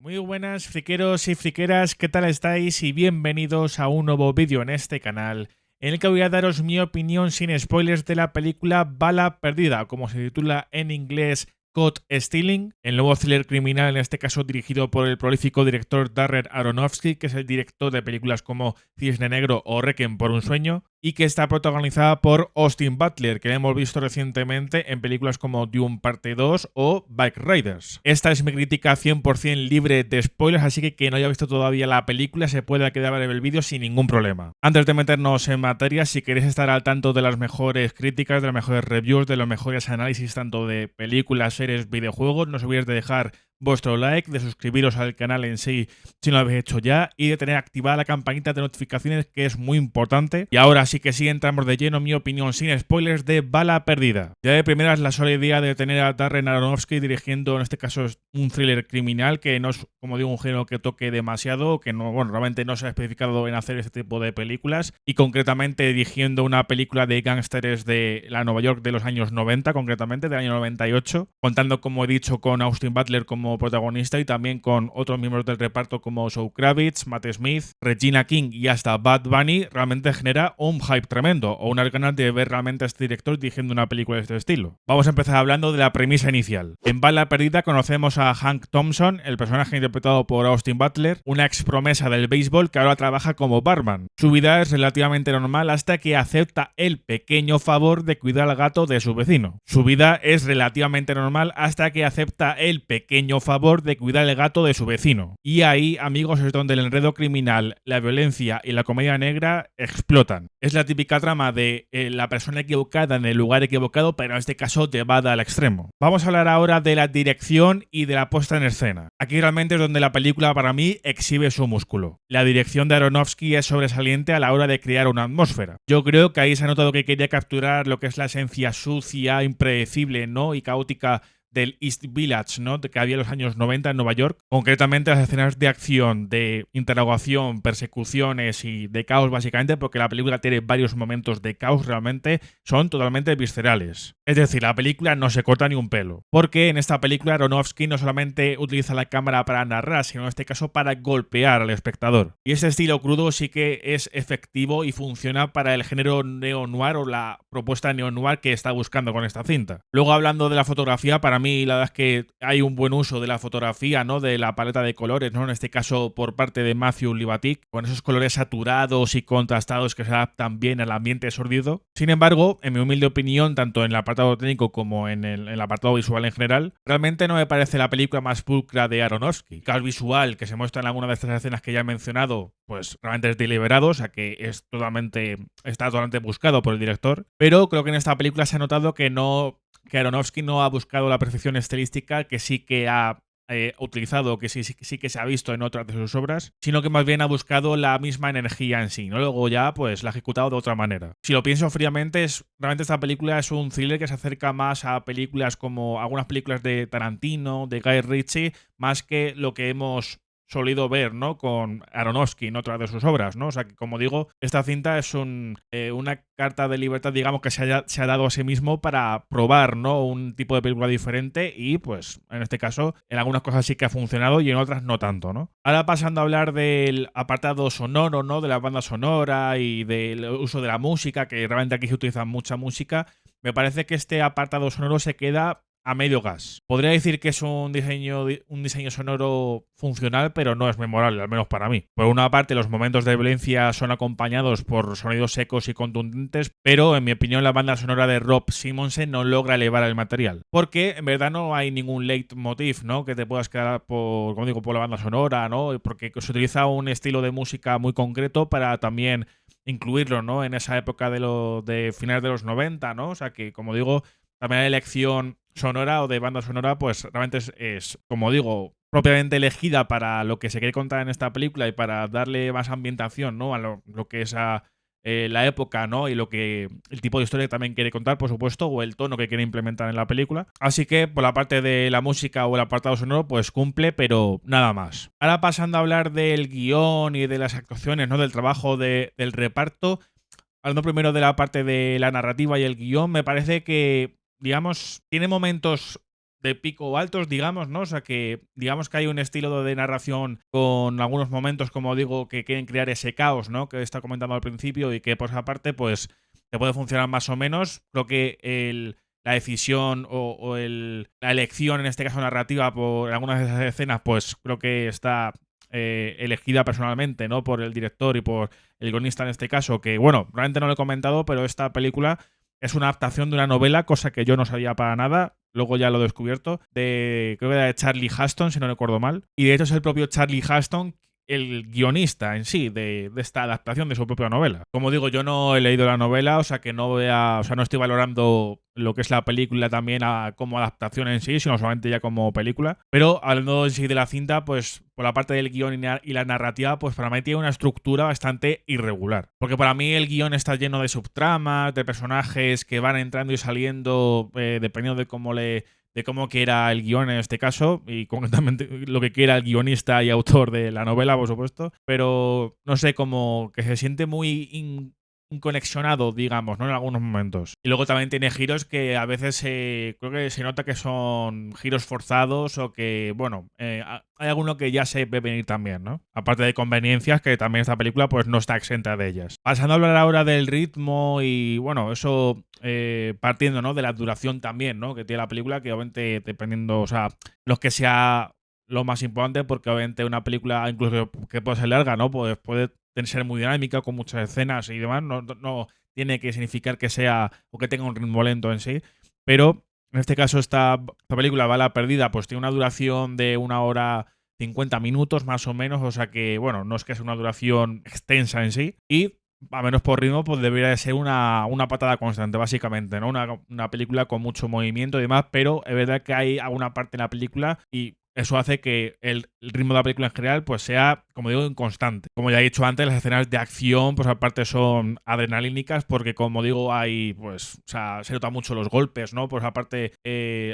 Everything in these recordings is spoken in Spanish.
Muy buenas friqueros y friqueras, ¿qué tal estáis? Y bienvenidos a un nuevo vídeo en este canal, en el que voy a daros mi opinión sin spoilers de la película Bala Perdida, como se titula en inglés Caught Stealing, el nuevo thriller criminal, en este caso dirigido por el prolífico director Darren Aronofsky, que es el director de películas como Cisne Negro o Requiem por un sueño, y que está protagonizada por Austin Butler, que la hemos visto recientemente en películas como Dune Parte 2 o Bike Riders. Esta es mi crítica 100% libre de spoilers, así que quien no haya visto todavía la película se puede quedar a ver el vídeo sin ningún problema. Antes de meternos en materia, si queréis estar al tanto de las mejores críticas, de las mejores reviews, de los mejores análisis tanto de películas, series, videojuegos, no os olvidéis de dejar vuestro like, de suscribiros al canal en sí si no lo habéis hecho ya y de tener activada la campanita de notificaciones, que es muy importante. Y ahora sí que sí entramos de lleno en mi opinión sin spoilers de Bala Perdida. Ya de primeras la sola idea de tener a Darren Aronofsky dirigiendo, en este caso, un thriller criminal que no es, como digo, un género que toque demasiado, que no, bueno, realmente no se ha especificado en hacer este tipo de películas, y concretamente dirigiendo una película de gángsteres de la Nueva York de los años 90, concretamente del año 98, contando, como he dicho, con Austin Butler como protagonista y también con otros miembros del reparto como Zoe Kravitz, Matt Smith, Regina King y hasta Bad Bunny. Realmente genera un hype tremendo o unas ganas de ver realmente a este director dirigiendo una película de este estilo. Vamos a empezar hablando de la premisa inicial. En Bala Perdida conocemos a Hank Thompson, el personaje interpretado por Austin Butler, una ex promesa del béisbol que ahora trabaja como barman. Su vida es relativamente normal hasta que acepta el pequeño favor de cuidar al gato de su vecino. Su vida es relativamente normal hasta que acepta el pequeño favor de cuidar el gato de su vecino. Y ahí, amigos, es donde el enredo criminal, la violencia y la comedia negra explotan. Es la típica trama de la persona equivocada en el lugar equivocado, pero en este caso llevada al extremo. Vamos a hablar ahora de la dirección y de la puesta en escena. Aquí realmente es donde la película para mí exhibe su músculo. La dirección de Aronofsky es sobresaliente a la hora de crear una atmósfera. Yo creo que ahí se ha notado que quería capturar lo que es la esencia sucia, impredecible, ¿no? y caótica del East Village, ¿no? que había en los años 90 en Nueva York, concretamente las escenas de acción, de interrogación, persecuciones y de caos básicamente, porque la película tiene varios momentos de caos, realmente son totalmente viscerales. Es decir, la película no se corta ni un pelo, porque en esta película Aronofsky no solamente utiliza la cámara para narrar, sino en este caso para golpear al espectador. Y ese estilo crudo sí que es efectivo y funciona para el género neo-noir o la propuesta neo-noir que está buscando con esta cinta. Luego, hablando de la fotografía, para mí la verdad es que hay un buen uso de la fotografía, ¿no? de la paleta de colores, ¿no? en este caso por parte de Matthew Libatic, con esos colores saturados y contrastados que se adaptan bien al ambiente sordido. Sin embargo, en mi humilde opinión, tanto en el apartado técnico como en el apartado visual en general, realmente no me parece la película más pulcra de Aronofsky. El caos visual que se muestra en alguna de estas escenas que ya he mencionado, pues realmente es deliberado, o sea que está totalmente buscado por el director, pero creo que en esta película se ha notado que Aronofsky no ha buscado la perfección estilística que sí que ha utilizado, que sí que se ha visto en otras de sus obras, sino que más bien ha buscado la misma energía en sí, ¿no? Luego ya pues la ha ejecutado de otra manera. Si lo pienso fríamente, realmente esta película es un thriller que se acerca más a películas como algunas películas de Tarantino, de Guy Ritchie, más que lo que hemos solido ver, ¿no? con Aronofsky en otras de sus obras, ¿no? O sea que, como digo, esta cinta es una carta de libertad, digamos, que se ha dado a sí mismo para probar, ¿no? un tipo de película diferente y, pues, en este caso, en algunas cosas sí que ha funcionado y en otras no tanto, ¿no? Ahora pasando a hablar del apartado sonoro, ¿no? De la banda sonora y del uso de la música, que realmente aquí se utiliza mucha música, me parece que este apartado sonoro se queda a medio gas. Podría decir que es un diseño sonoro funcional, pero no es memorable, al menos para mí. Por una parte, los momentos de violencia son acompañados por sonidos secos y contundentes, pero en mi opinión la banda sonora de Rob Simonsen no logra elevar el material. Porque en verdad no hay ningún leitmotiv, ¿no? que te puedas quedar como digo, por la banda sonora, ¿no? Porque se utiliza un estilo de música muy concreto para también incluirlo, ¿no? en esa época de finales de los 90, ¿no? O sea que, como digo, también la elección sonora o de banda sonora, pues realmente como digo, propiamente elegida para lo que se quiere contar en esta película y para darle más ambientación, ¿no? a lo que es la época, ¿no? y el tipo de historia que también quiere contar, por supuesto, o el tono que quiere implementar en la película. Así que por la parte de la música o el apartado sonoro, pues cumple, pero nada más. Ahora pasando a hablar del guión y de las actuaciones, ¿no? del trabajo del reparto. Hablando primero de la parte de la narrativa y el guión, me parece que, digamos, tiene momentos de pico altos, digamos, ¿no? O sea, que digamos que hay un estilo de narración con algunos momentos, como digo, que quieren crear ese caos, ¿no? Que está comentando al principio y que por esa parte, pues, te puede funcionar más o menos. Creo que la decisión la elección, en este caso narrativa, por algunas de esas escenas, pues creo que está elegida personalmente, ¿no? Por el director y por el guionista en este caso, que, bueno, realmente no lo he comentado, pero esta película es una adaptación de una novela, cosa que yo no sabía para nada. Luego ya lo he descubierto. Creo que era de Charlie Huston, si no recuerdo mal. Y de hecho es el propio Charlie Huston el guionista en sí de esta adaptación de su propia novela. Como digo, yo no he leído la novela, o sea que no estoy valorando lo que es la película también como adaptación en sí, sino solamente ya como película. Pero hablando en sí de la cinta, pues por la parte del guión y la narrativa, pues para mí tiene una estructura bastante irregular. Porque para mí el guión está lleno de subtramas, de personajes que van entrando y saliendo dependiendo de cómo quiera el guión en este caso, y concretamente lo que quiera el guionista y autor de la novela, por supuesto, pero no sé, como que se siente muy inconexionado, digamos, ¿no? En algunos momentos. Y luego también tiene giros que a veces creo que se nota que son giros forzados o que, bueno, hay alguno que ya se ve venir también, ¿no? Aparte de conveniencias, que también esta película pues no está exenta de ellas. Pasando a hablar ahora del ritmo y, bueno, eso partiendo, ¿no? De la duración también, ¿no? Que tiene la película, que obviamente dependiendo, o sea, no es que sea lo más importante, porque obviamente una película, incluso que puede ser larga, ¿no? Pues puede ser muy dinámica, con muchas escenas y demás. No tiene que significar que sea o que tenga un ritmo lento en sí. Pero en este caso, esta película, Bala Perdida, pues tiene una duración de 1 hora 50 minutos más o menos. O sea que, bueno, no es que sea una duración extensa en sí. Y a menos por ritmo, pues debería de ser una patada constante, básicamente, ¿no? Una película con mucho movimiento y demás, pero es verdad que hay alguna parte en la película y eso hace que el ritmo de la película en general pues sea, como digo, inconstante. Como ya he dicho antes, las escenas de acción pues aparte son adrenalínicas porque, como digo, hay pues, o sea, se notan mucho los golpes, ¿no? Pues aparte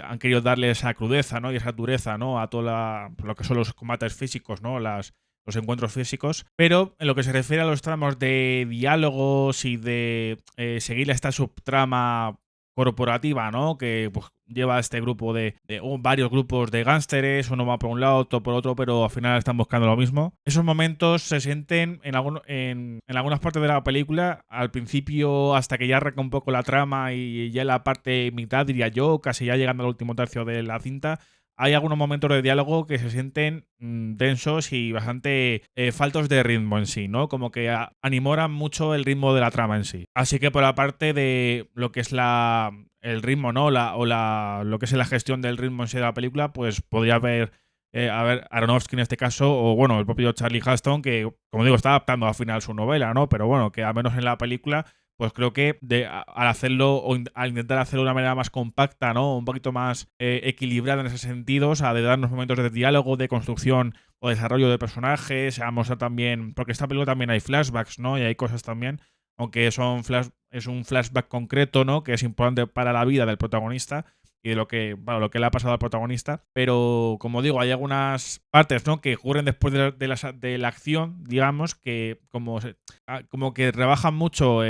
han querido darle esa crudeza, ¿no? Y esa dureza, ¿no? A lo que son los combates físicos, ¿no? Los encuentros físicos, pero en lo que se refiere a los tramos de diálogos y de seguir esta subtrama corporativa, ¿no? Que pues, lleva a este grupo varios grupos de gángsteres, uno va por un lado, otro por otro, pero al final están buscando lo mismo. Esos momentos se sienten en algunas partes de la película, al principio hasta que ya arranca un poco la trama y ya en la parte mitad, diría yo, casi ya llegando al último tercio de la cinta, hay algunos momentos de diálogo que se sienten densos y bastante faltos de ritmo en sí, ¿no? Como que animoran mucho el ritmo de la trama en sí. Así que por la parte de lo que es el ritmo, ¿no? Lo que es la gestión del ritmo en sí de la película, pues podría haber Aronofsky en este caso, o bueno, el propio Charlie Huston, que, como digo, está adaptando al final su novela, ¿no? Pero bueno, que al menos en la película pues creo que al hacerlo o al intentar hacerlo de una manera más compacta, ¿no? Un poquito más equilibrada en ese sentido, o sea, de darnos momentos de diálogo, de construcción o desarrollo de personajes, a mostrar también, porque en esta película también hay flashbacks, ¿no? Y hay cosas también, aunque es un flashback concreto, ¿no? Que es importante para la vida del protagonista y de lo que le ha pasado al protagonista. Pero, como digo, hay algunas partes, ¿no? Que ocurren después de la acción, digamos, que como que rebajan mucho,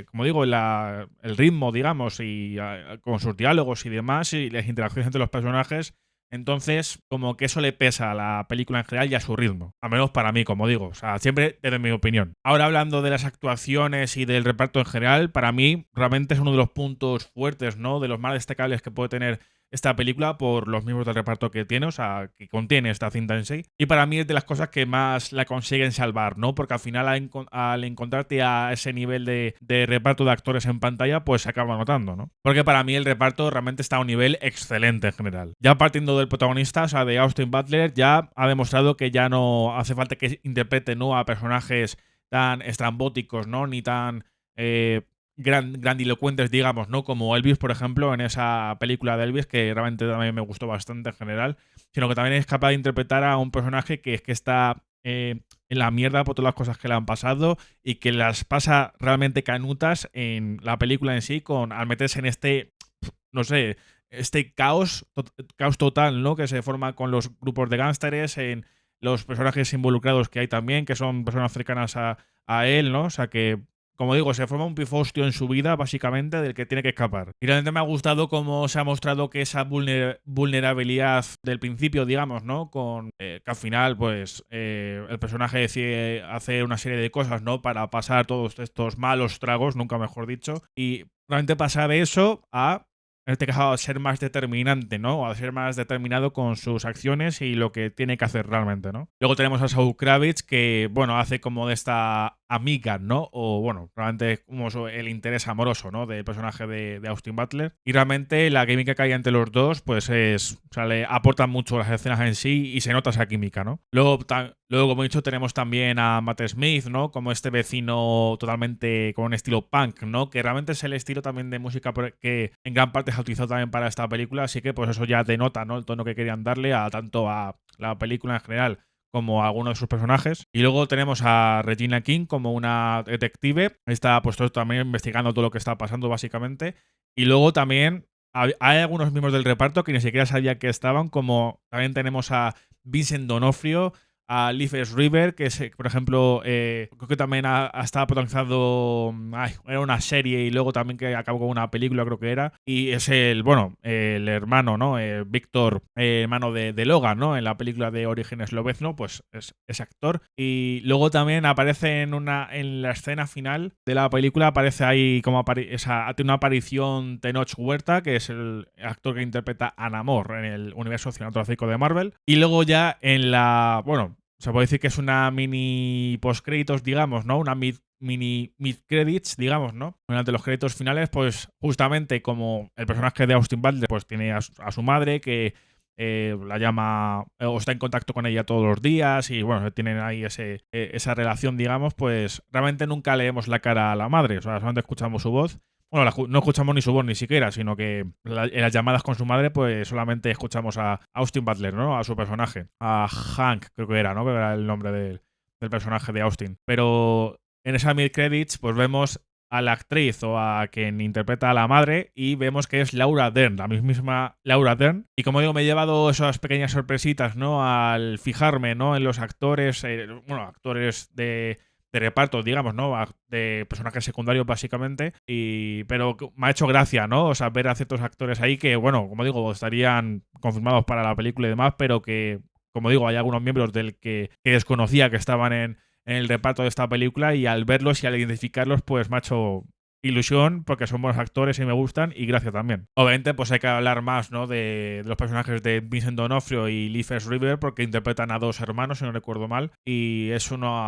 como digo, el ritmo, digamos, y con sus diálogos y demás, y las interacciones entre los personajes. Entonces, como que eso le pesa a la película en general y a su ritmo. Al menos para mí, como digo. O sea, siempre desde mi opinión. Ahora, hablando de las actuaciones y del reparto en general, para mí realmente es uno de los puntos fuertes, ¿no? De los más destacables que puede tener esta película por los miembros del reparto que tiene, o sea, que contiene esta cinta en sí. Y para mí es de las cosas que más la consiguen salvar, ¿no? Porque al final, al encontrarte a ese nivel de reparto de actores en pantalla, pues se acaba notando, ¿no? Porque para mí el reparto realmente está a un nivel excelente en general. Ya partiendo del protagonista, o sea, de Austin Butler, ya ha demostrado que ya no hace falta que interprete, ¿no? A personajes tan estrambóticos, ¿no? Ni tan grandilocuentes, digamos, ¿no? Como Elvis, por ejemplo, en esa película de Elvis, que realmente también me gustó bastante en general, sino que también es capaz de interpretar a un personaje que es que está en la mierda por todas las cosas que le han pasado y que las pasa realmente canutas en la película en sí, al meterse en no sé, este caos total, ¿no? Que se forma con los grupos de gángsteres, en los personajes involucrados que hay también, que son personas cercanas a él, ¿no? O sea que como digo, se forma un pifostio en su vida, básicamente, del que tiene que escapar. Y realmente me ha gustado cómo se ha mostrado que esa vulnerabilidad del principio, digamos, ¿no? Con que al final, pues, el personaje decide hacer una serie de cosas, ¿no? Para pasar todos estos malos tragos, nunca mejor dicho. Y realmente pasar de eso a en este caso, a ser más determinante, ¿no? A ser más determinado con sus acciones y lo que tiene que hacer realmente, ¿no? Luego tenemos a Saul Kravitz, que, bueno, hace como de esta amiga, ¿no? O, bueno, realmente como el interés amoroso, ¿no? Del personaje de Austin Butler. Y realmente la química que hay entre los dos, pues es... O sea, le aportan mucho las escenas en sí y se nota esa química, ¿no? Luego, como he dicho, tenemos también a Matt Smith, ¿no? Como este vecino totalmente con un estilo punk, ¿no? Que realmente es el estilo también de música que en gran parte se ha utilizado también para esta película, así que pues eso ya denota, ¿no? El tono que querían darle a tanto a la película en general como a algunos de sus personajes. Y luego tenemos a Regina King como una detective. Está pues todo también investigando todo lo que está pasando básicamente. Y luego también hay algunos miembros del reparto que ni siquiera sabía que estaban, como también tenemos a Vincent D'Onofrio, a Leif River, que es, por ejemplo, creo que también ha estado protagonizando, era una serie y luego también que acabó con una película, creo que era, y es el hermano, ¿no? Víctor, hermano de Logan, ¿no? En la película de Origen Esloveno, pues es ese actor. Y luego también aparece en la escena final de la película, aparece ahí como tiene una aparición Tenoch Huerta, que es el actor que interpreta a Namor en el universo cinematográfico de Marvel. Y luego ya se puede decir que es una mini post-créditos, digamos, ¿no? Una mini mid-credits, digamos, ¿no? Durante los créditos finales, pues justamente como el personaje de Austin Butler pues tiene a su madre que la llama o está en contacto con ella todos los días y bueno, tienen ahí esa relación, digamos, pues realmente nunca leemos la cara a la madre, o sea, solamente escuchamos su voz. Bueno, no escuchamos ni su voz ni siquiera, sino que en las llamadas con su madre, pues solamente escuchamos a Austin Butler, ¿no? A su personaje. A Hank, creo que era, ¿no? Que era el nombre del personaje de Austin. Pero en esa mid-credits, pues vemos a la actriz o a quien interpreta a la madre y vemos que es Laura Dern, la mismísima Laura Dern. Y como digo, me he llevado esas pequeñas sorpresitas, ¿no? Al fijarme, ¿no? En los actores, actores de reparto, digamos, ¿no? De personajes secundarios, básicamente. Pero me ha hecho gracia, ¿no? O sea, ver a ciertos actores ahí que, bueno, como digo, estarían confirmados para la película y demás, pero que, como digo, hay algunos miembros del que desconocía que estaban en el reparto de esta película y al verlos y al identificarlos, pues me ha hecho ilusión porque son buenos actores y me gustan y gracia también. Obviamente pues hay que hablar más, ¿no? de los personajes de Vincent D'Onofrio y Leif River porque interpretan a dos hermanos, si no recuerdo mal, y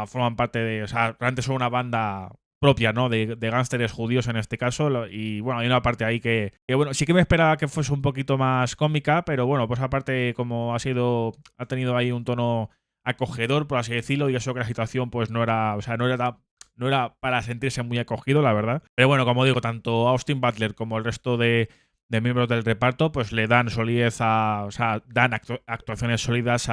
forman parte de, o sea, realmente son una banda propia, ¿no? De gángsteres judíos en este caso. Y bueno, hay una parte ahí que, bueno, sí que me esperaba que fuese un poquito más cómica, pero bueno, pues aparte como ha tenido ahí un tono acogedor, por así decirlo, y eso que la situación pues no era, o sea, no era para sentirse muy acogido, la verdad. Pero bueno, como digo, tanto Austin Butler como el resto de miembros del reparto, pues le dan solidez o sea, dan actuaciones sólidas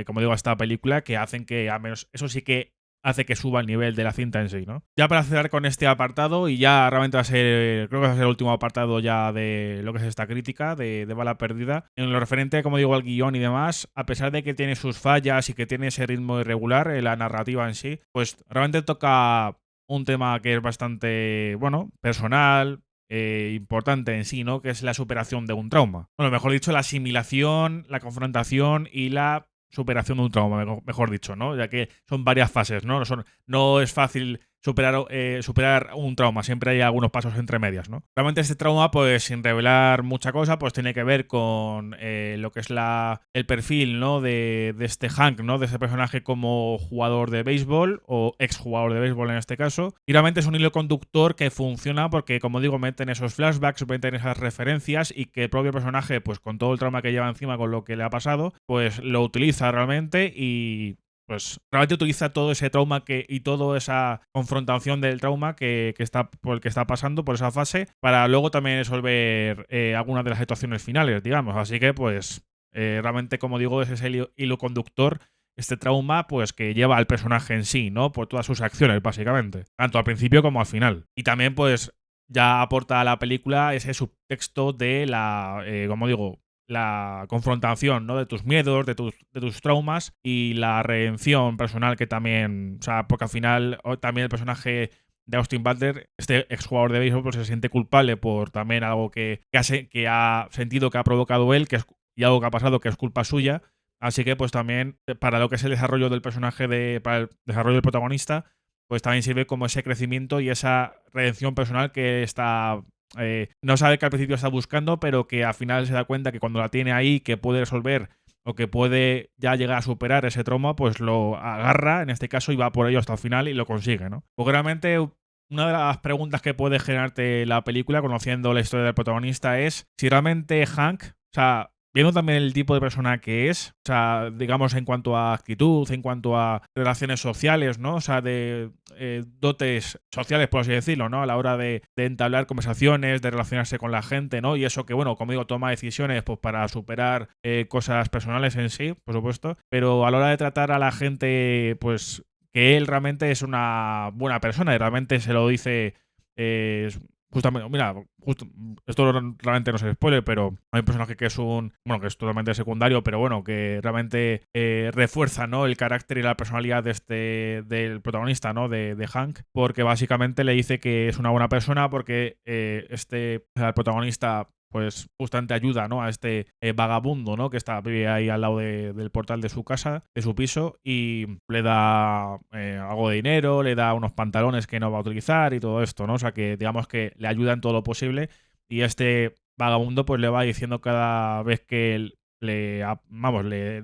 como digo, a esta película que hacen que, al menos, eso sí que hace que suba el nivel de la cinta en sí, ¿no? Ya para cerrar con este apartado, y ya realmente creo que va a ser el último apartado ya de lo que es esta crítica de Bala Perdida, en lo referente, como digo, al guión y demás, a pesar de que tiene sus fallas y que tiene ese ritmo irregular, la narrativa en sí, pues realmente toca un tema que es bastante, bueno, personal, importante en sí, ¿no? Que es la superación de un trauma. Bueno, mejor dicho, la asimilación, la confrontación y la superación de un trauma, mejor dicho, ¿no? Ya que son varias fases, ¿no? No es fácil superar un trauma, siempre hay algunos pasos entre medias, ¿no? Realmente este trauma, pues sin revelar mucha cosa, pues tiene que ver con lo que es el perfil, ¿no? De este Hank, ¿no? De ese personaje como jugador de béisbol o exjugador de béisbol en este caso. Y realmente es un hilo conductor que funciona porque, como digo, meten esos flashbacks, meten esas referencias y que el propio personaje, pues con todo el trauma que lleva encima con lo que le ha pasado, pues lo utiliza realmente y pues realmente utiliza todo ese trauma y toda esa confrontación del trauma por el que está pasando por esa fase para luego también resolver algunas de las situaciones finales, digamos. Así que pues realmente, como digo, ese es el hilo conductor, este trauma pues que lleva al personaje en sí, ¿no? Por todas sus acciones, básicamente. Tanto al principio como al final. Y también pues ya aporta a la película ese subtexto de como digo, la confrontación, ¿no? De tus miedos, de tus traumas y la redención personal que también, o sea, porque al final también el personaje de Austin Butler, este exjugador de béisbol, pues se siente culpable por también algo que ha sentido que ha provocado él, y algo que ha pasado que es culpa suya. Así que pues también para lo que es el desarrollo del personaje, para el desarrollo del protagonista, pues también sirve como ese crecimiento y esa redención personal que no sabe que al principio está buscando, pero que al final se da cuenta que cuando la tiene ahí, que puede resolver o que puede ya llegar a superar ese trauma, pues lo agarra, en este caso, y va por ello hasta el final y lo consigue, ¿no? Porque realmente una de las preguntas que puede generarte la película, conociendo la historia del protagonista, es si realmente Hank, o sea, viendo también el tipo de persona que es, o sea, digamos en cuanto a actitud, en cuanto a relaciones sociales, ¿no? O sea, de dotes sociales, por así decirlo, ¿no? A la hora de entablar conversaciones, de relacionarse con la gente, ¿no? Y eso que, bueno, como digo, toma decisiones pues para superar cosas personales en sí, por supuesto, pero a la hora de tratar a la gente, pues que él realmente es una buena persona y realmente se lo dice justamente, mira, esto realmente no es spoiler, pero hay un personaje que es que es totalmente secundario, pero bueno, que realmente refuerza, ¿no? El carácter y la personalidad del protagonista, ¿no? De Hank, porque básicamente le dice que es una buena persona porque el protagonista pues justamente ayuda, ¿no? A este vagabundo, ¿no? Que vive ahí al lado del portal de su casa, de su piso, y le da algo de dinero, le da unos pantalones que no va a utilizar y todo esto, ¿no? O sea que digamos que le ayuda en todo lo posible y este vagabundo pues le va diciendo cada vez que él le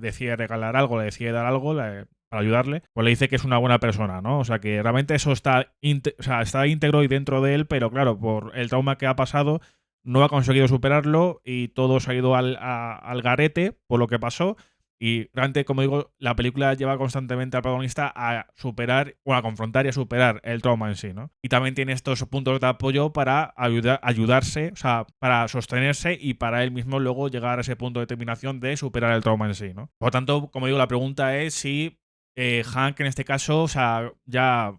decide regalar algo, le decide dar algo para ayudarle, pues le dice que es una buena persona, ¿no? O sea que realmente eso está íntegro y dentro de él, pero claro, por el trauma que ha pasado no ha conseguido superarlo y todo se ha ido al garete por lo que pasó. Y realmente, como digo, la película lleva constantemente al protagonista a superar, o a confrontar y a superar el trauma en sí, ¿no? Y también tiene estos puntos de apoyo para ayudarse, o sea, para sostenerse y para él mismo luego llegar a ese punto de determinación de superar el trauma en sí, ¿no? Por lo tanto, como digo, la pregunta es si Hank en este caso, o sea, ya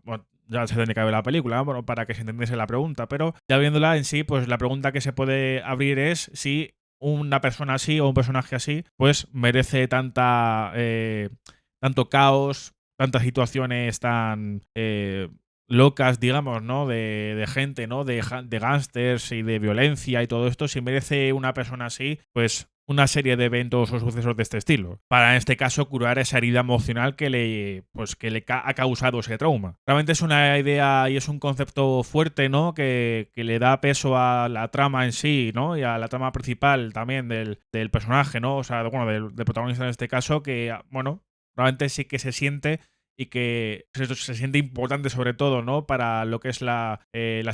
se tiene que ver la película, ¿no? Bueno, para que se entendiese la pregunta, pero ya viéndola en sí, pues la pregunta que se puede abrir es si una persona así o un personaje así, pues merece tanto caos, tantas situaciones tan locas, digamos, ¿no? De gente, ¿no? De gángsters y de violencia y todo esto, si merece una persona así, pues una serie de eventos o sucesos de este estilo. Para en este caso curar esa herida emocional ha causado ese trauma. Realmente es una idea y es un concepto fuerte, ¿no? Que le da peso a la trama en sí, ¿no? Y a la trama principal también del personaje, ¿no? O sea, bueno, del protagonista en este caso, que, bueno, realmente sí que se siente y que se siente importante sobre todo, ¿no? Para lo que es las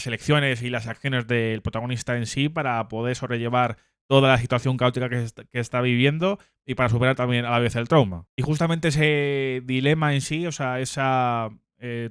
elecciones y las acciones del protagonista en sí para poder sobrellevar toda la situación caótica que está viviendo y para superar también a la vez el trauma. Y justamente ese dilema en sí, o sea,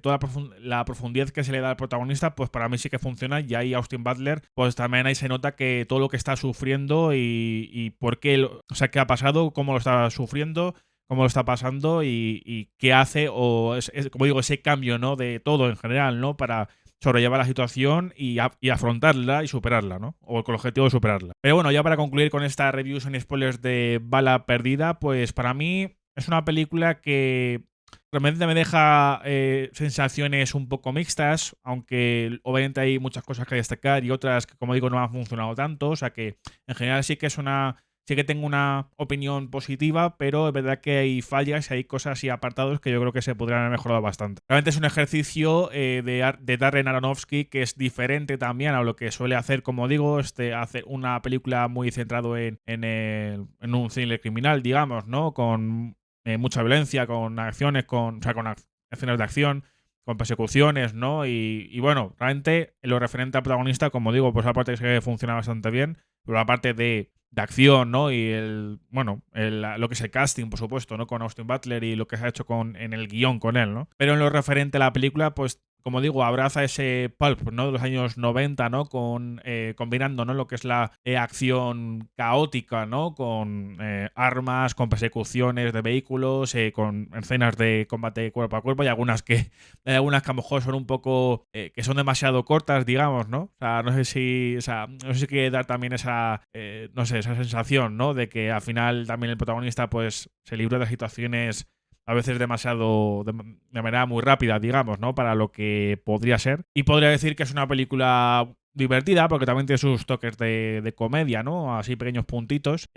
toda la profundidad que se le da al protagonista, pues para mí sí que funciona y ahí Austin Butler, pues también ahí se nota que todo lo que está sufriendo y por qué, o sea, qué ha pasado, cómo lo está sufriendo, cómo lo está pasando y qué hace, o como digo, ese cambio, ¿no? De todo en general, ¿no? Para sobrellevar la situación y afrontarla y superarla, ¿no? O con el objetivo de superarla. Pero bueno, ya para concluir con esta review sin spoilers de Bala Perdida, pues para mí es una película que realmente me deja sensaciones un poco mixtas, aunque obviamente hay muchas cosas que destacar y otras que, como digo, no han funcionado tanto. O sea que en general sí que tengo una opinión positiva, pero es verdad que hay fallas y hay cosas y apartados que yo creo que se podrían haber mejorado bastante. Realmente es un ejercicio de Darren Aronofsky que es diferente también a lo que suele hacer, como digo, hace una película muy centrado en un cine criminal, digamos, ¿no? Con mucha violencia, con acciones, con escenas de acción, con persecuciones, ¿no? Y bueno, realmente en lo referente al protagonista, como digo, pues aparte es que funciona bastante bien, pero aparte de acción, ¿no? Y lo que es el casting, por supuesto, ¿no? Con Austin Butler y lo que se ha hecho en el guión con él, ¿no? Pero en lo referente a la película, pues como digo, abraza ese pulp, ¿no? De los años 90, ¿no? Combinando, ¿no? Lo que es la acción caótica, ¿no? Con armas, con persecuciones de vehículos, con escenas de combate cuerpo a cuerpo y hay algunas que a lo mejor son un poco que son demasiado cortas, digamos, ¿no? O sea, no sé si quiere dar también no sé, esa sensación, ¿no? De que al final también el protagonista pues se libra de situaciones a veces demasiado, de manera muy rápida, digamos, ¿no? Para lo que podría ser. Y podría decir que es una película divertida, porque también tiene sus toques de comedia, ¿no? Así pequeños puntitos.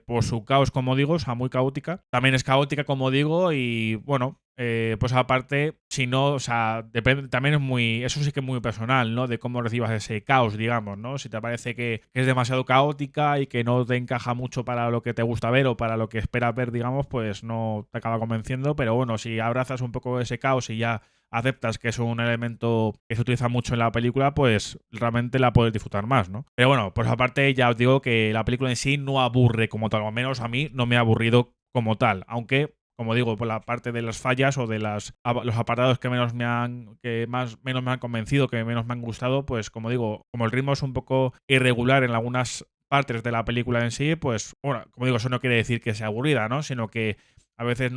Por su caos, como digo, o sea, muy caótica. También es caótica, como digo, y bueno, pues aparte, si no, o sea, depende, también es muy, eso sí que es muy personal, ¿no? De cómo recibas ese caos, digamos, ¿no? Si te parece que es demasiado caótica y que no te encaja mucho para lo que te gusta ver o para lo que esperas ver, digamos, pues no te acaba convenciendo. Pero bueno, si abrazas un poco ese caos y ya aceptas que es un elemento que se utiliza mucho en la película, pues realmente la puedes disfrutar más, ¿no? Pero bueno, pues aparte ya os digo que la película en sí no aburre como tal, o al menos a mí no me ha aburrido como tal, aunque como digo, por la parte de las fallas o de los apartados que menos menos me han convencido, que menos me han gustado, pues como digo, como el ritmo es un poco irregular en algunas partes de la película en sí, pues bueno, como digo, eso no quiere decir que sea aburrida, ¿no? Sino que a veces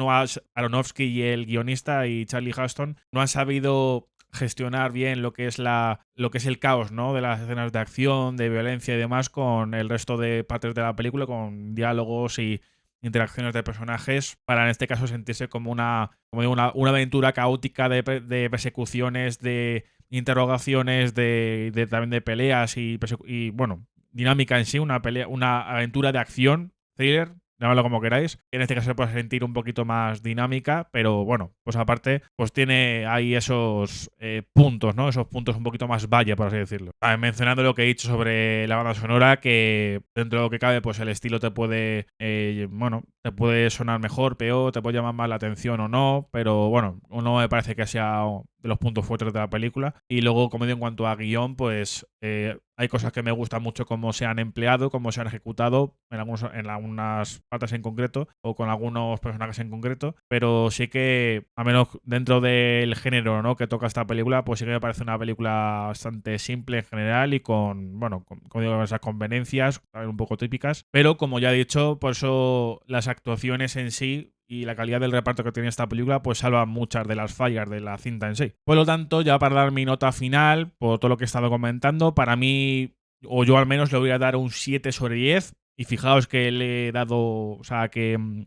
Aronofsky y el guionista y Charlie Huston no han sabido gestionar bien lo que es el caos, ¿no? De las escenas de acción, de violencia y demás con el resto de partes de la película, con diálogos y interacciones de personajes, para en este caso sentirse como una aventura caótica de persecuciones, de interrogaciones, también de peleas y bueno, dinámica en sí, una aventura de acción, thriller, llamadlo como queráis. En este caso se puede sentir un poquito más dinámica, pero bueno, pues aparte, pues tiene ahí esos puntos, ¿no? Esos puntos un poquito más valle, por así decirlo. Mencionando lo que he dicho sobre la banda sonora, que dentro de lo que cabe, pues el estilo te puede, bueno, te puede sonar mejor, peor, te puede llamar más la atención o no, pero bueno, no me parece que sea de los puntos fuertes de la película. Y luego, como digo, en cuanto a guión, pues hay cosas que me gustan mucho cómo se han empleado, cómo se han ejecutado en algunas partes en concreto o con algunos personajes en concreto, pero sí que, a menos dentro del género, ¿no?, que toca esta película, pues sí que me parece una película bastante simple en general y como digo, esas conveniencias un poco típicas, pero como ya he dicho, por eso las actuaciones en sí y la calidad del reparto que tiene esta película pues salva muchas de las fallas de la cinta en sí. Por lo tanto, ya para dar mi nota final, por todo lo que he estado comentando, para mí, o yo al menos le voy a dar un 7 sobre 10. Y fijaos que le he dado, o sea, que en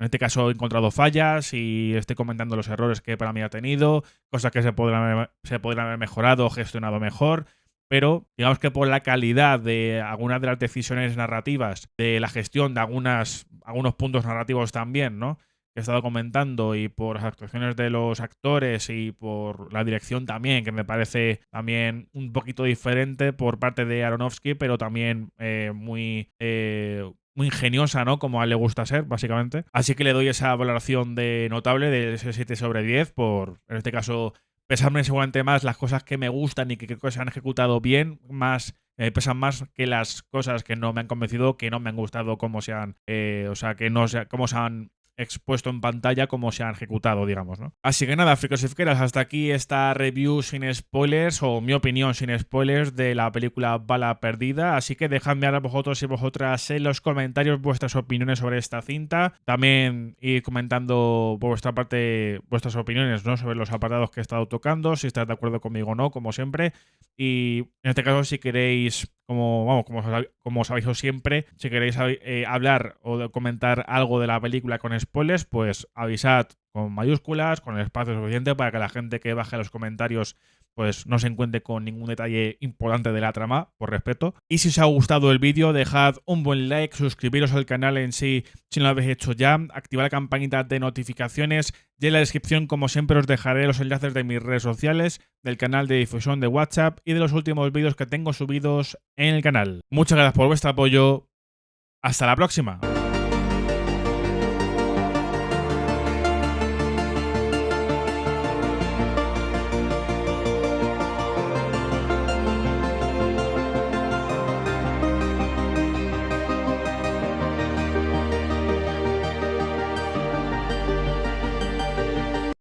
este caso he encontrado fallas y estoy comentando los errores que para mí ha tenido, cosas que se podrían haber mejorado o gestionado mejor. Pero digamos que por la calidad de algunas de las decisiones narrativas, de la gestión de algunos puntos narrativos también, ¿no?, que he estado comentando, y por las actuaciones de los actores y por la dirección también, que me parece también un poquito diferente por parte de Aronofsky, pero también muy ingeniosa, ¿no?, como a él le gusta ser, básicamente. Así que le doy esa valoración de notable de ese 7 sobre 10 por, en este caso, pesarme seguramente más las cosas que me gustan y que creo que se han ejecutado bien, pesan más que las cosas que no me han convencido, que no me han gustado cómo se han, cómo se han expuesto en pantalla, cómo se han ejecutado, digamos, ¿no? Así que nada, frikos y friqueras, hasta aquí esta review sin spoilers, o mi opinión sin spoilers, de la película Bala Perdida. Así que dejadme ahora vosotros y vosotras en los comentarios vuestras opiniones sobre esta cinta. También ir comentando por vuestra parte vuestras opiniones, ¿no?, sobre los apartados que he estado tocando, si estáis de acuerdo conmigo o no, como siempre. Y en este caso, si queréis, como os aviso siempre, si queréis hablar o comentar algo de la película con spoilers, pues avisad con mayúsculas, con el espacio suficiente para que la gente que baje los comentarios pues no se encuentre con ningún detalle importante de la trama, por respeto. Y si os ha gustado el vídeo, dejad un buen like, suscribiros al canal en sí si no lo habéis hecho ya, activad la campanita de notificaciones, y en la descripción, como siempre, os dejaré los enlaces de mis redes sociales, del canal de difusión de WhatsApp y de los últimos vídeos que tengo subidos en el canal. Muchas gracias por vuestro apoyo. Hasta la próxima.